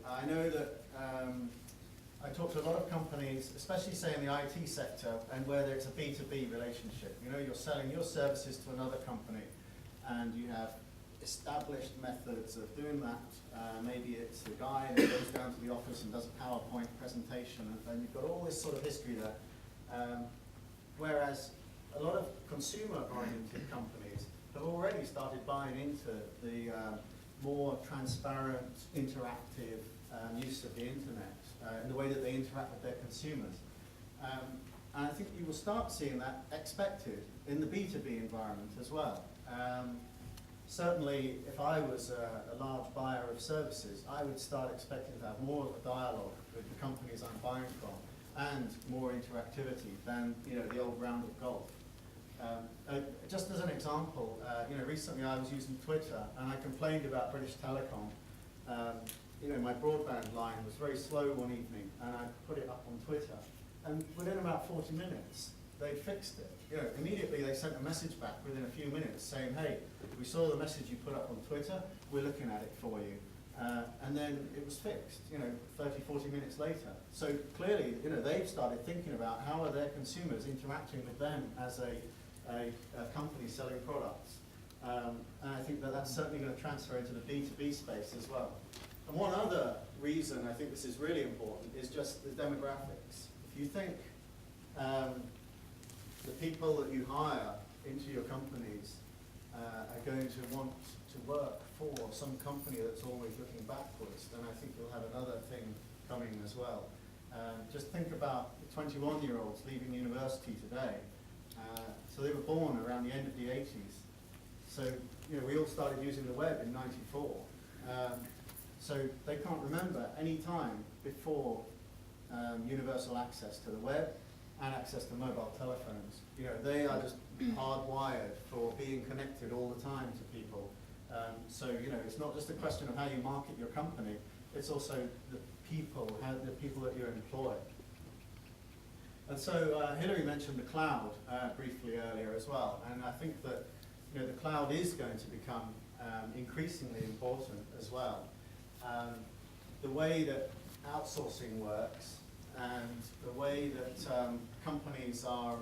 I know that I talk to a lot of companies, especially say in the IT sector, and where there's a B2B relationship. You know, you're selling your services to another company, and you have established methods of doing that. Maybe it's the guy that goes down to the office and does a PowerPoint presentation, and you've got all this sort of history there. Whereas a lot of consumer-oriented companies have already started buying into the more transparent, interactive use of the internet in the way that they interact with their consumers. And I think you will start seeing that expected in the B2B environment as well. Certainly, if I was a large buyer of services, I would start expecting to have more of a dialogue with the companies I'm buying from, and more interactivity than, you know, the old round of golf. Just as an example, you know, recently I was using Twitter and I complained about British Telecom. You know, my broadband line was very slow one evening, and I put it up on Twitter, and within about 40 minutes they fixed it. You know, immediately they sent a message back within a few minutes saying, hey, we saw the message you put up on Twitter, we're looking at it for you. And then it was fixed, you know, 30, 40 minutes later. So clearly, you know, they've started thinking about how are their consumers interacting with them as a company selling products. And I think that that's certainly going to transfer into the B2B space as well. And one other reason I think this is really important is just the demographics. If you think the people that you hire into your companies are going to want to work for some company that's always looking backwards, then I think you'll have another thing coming as well. Just think about the 21-year-olds leaving university today. So they were born around the end of the 80s. So, you know, we all started using the web in '94. So they can't remember any time before universal access to the web and access to mobile telephones. You know, they are just hardwired for being connected all the time to people. So, you know, it's not just a question of how you market your company, it's also the people that you employ. And so Hilary mentioned the cloud briefly earlier as well, and I think that, you know, the cloud is going to become increasingly important as well. The way that outsourcing works and the way that companies are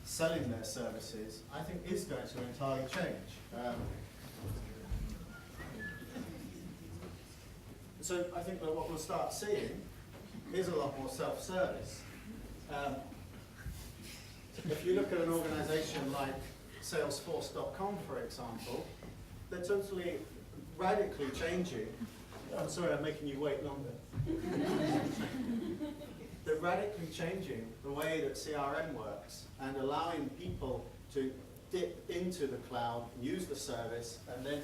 selling their services, I think is going to entirely change. So I think that what we'll start seeing is a lot more self-service. If you look at an organization like Salesforce.com, for example, they're totally radically changing. I'm sorry, I'm making you wait longer. They're radically changing the way that CRM works and allowing people to dip into the cloud, use the service, and then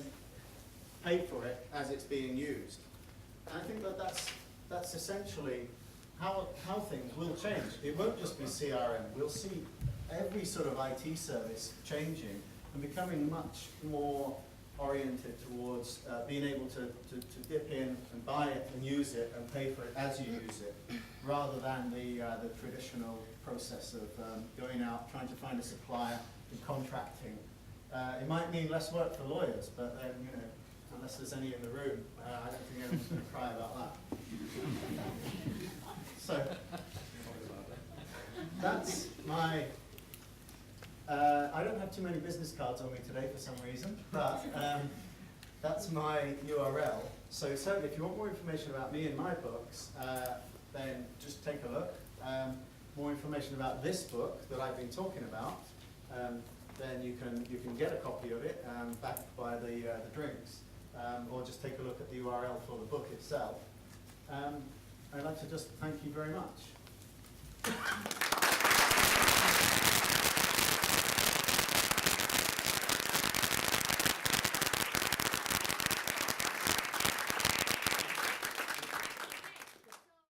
pay for it as it's being used. And I think that that's essentially how things will change. It won't just be CRM. We'll see every sort of IT service changing and becoming much more oriented towards being able to dip in and buy it and use it and pay for it as you use it, rather than the traditional process of going out, trying to find a supplier and contracting. It might mean less work for lawyers, but then, you know, unless there's any in the room, I don't think anyone's going to cry about that. So, that's my... I don't have too many business cards on me today for some reason, but that's my URL. So certainly if you want more information about me and my books, then just take a look. More information about this book that I've been talking about, then you can get a copy of it backed by the drinks, or just take a look at the URL for the book itself. I'd like to just thank you very much.